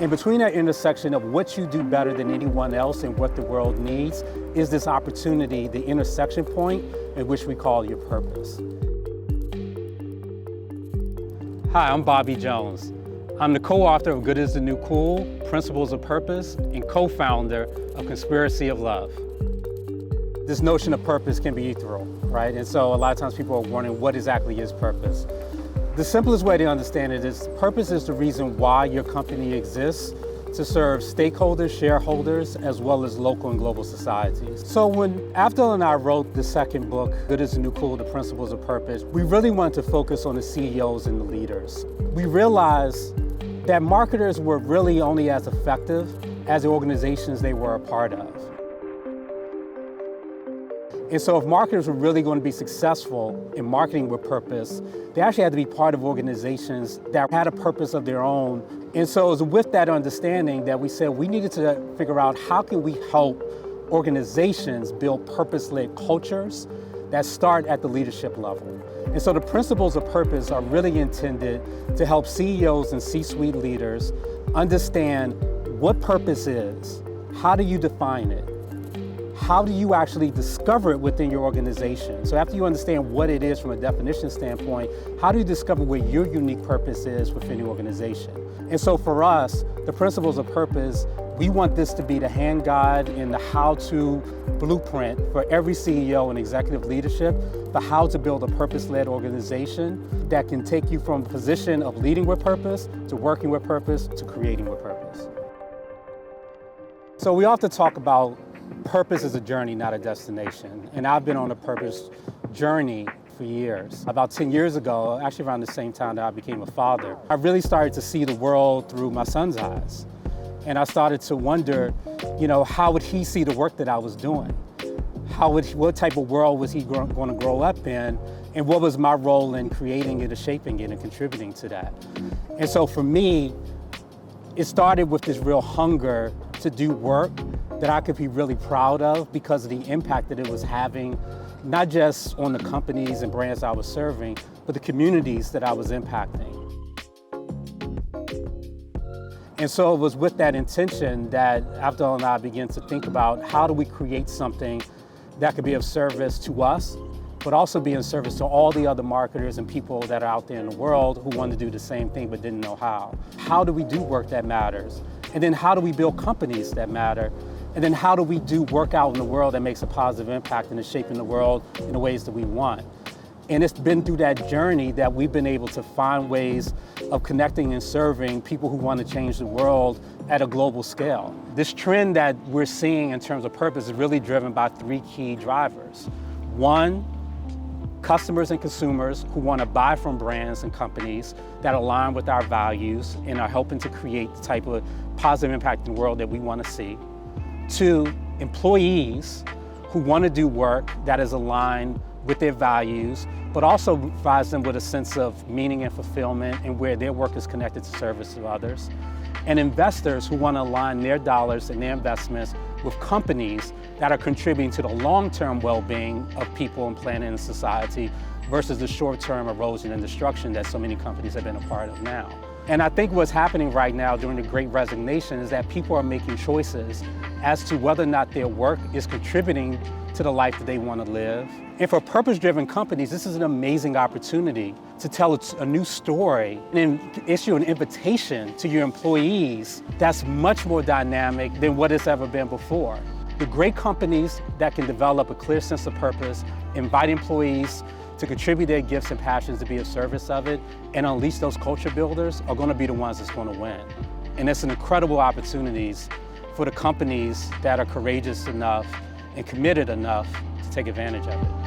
And between that intersection of what you do better than anyone else and what the world needs is this opportunity, the intersection point at which we call your purpose. Hi, I'm Bobby Jones. I'm the co-author of Good is the New Cool, Principles of Purpose, and co-founder of Conspiracy of Love. This notion of purpose can be ethereal, right? And so a lot of times people are wondering what exactly is purpose. The simplest way to understand it is purpose is the reason why your company exists to serve stakeholders, shareholders, as well as local and global societies. So when Avdol and I wrote the second book, Good is the New Cool, The Principles of Purpose, we really wanted to focus on the CEOs and the leaders. We realized that marketers were really only as effective as the organizations they were a part of. And so if marketers were really going to be successful in marketing with purpose, they actually had to be part of organizations that had a purpose of their own. And so it was with that understanding that we said we needed to figure out how can we help organizations build purpose-led cultures that start at the leadership level. And so the principles of purpose are really intended to help CEOs and C-suite leaders understand what purpose is, how do you define it, how do you actually discover it within your organization? So after you understand what it is from a definition standpoint, how do you discover where your unique purpose is within your organization? And so for us, the principles of purpose, we want this to be the hand guide and the how-to blueprint for every CEO and executive leadership for how to build a purpose-led organization that can take you from a position of leading with purpose to working with purpose to creating with purpose. So we often talk about purpose is a journey, not a destination. And I've been on a purpose journey for years. About 10 years ago, actually around the same time that I became a father, I really started to see the world through my son's eyes. And I started to wonder, how would he see the work that I was doing? What type of world was he going to grow up in? And what was my role in creating it and shaping it and contributing to that? And so for me, it started with this real hunger to do work that I could be really proud of because of the impact that it was having, not just on the companies and brands I was serving, but the communities that I was impacting. And so it was with that intention that Avdol and I began to think about how do we create something that could be of service to us, but also be in service to all the other marketers and people that are out there in the world who want to do the same thing but didn't know how. How do we do work that matters? And then how do we build companies that matter? And then how do we do work out in the world that makes a positive impact and is shaping the world in the ways that we want? And it's been through that journey that we've been able to find ways of connecting and serving people who want to change the world at a global scale. This trend that we're seeing in terms of purpose is really driven by three key drivers. One, customers and consumers who want to buy from brands and companies that align with our values and are helping to create the type of positive impact in the world that we want to see. Two, employees who want to do work that is aligned with their values, but also provides them with a sense of meaning and fulfillment and where their work is connected to service of others. And investors who want to align their dollars and their investments with companies that are contributing to the long-term well-being of people and planet and society versus the short-term erosion and destruction that so many companies have been a part of now. And I think what's happening right now during the Great Resignation is that people are making choices as to whether or not their work is contributing to the life that they want to live. And for purpose-driven companies, this is an amazing opportunity to tell a new story and issue an invitation to your employees that's much more dynamic than what it's ever been before. The great companies that can develop a clear sense of purpose, invite employees to contribute their gifts and passions to be of service of it, and unleash those culture builders are going to be the ones that's going to win. And it's an incredible opportunities for the companies that are courageous enough and committed enough to take advantage of it.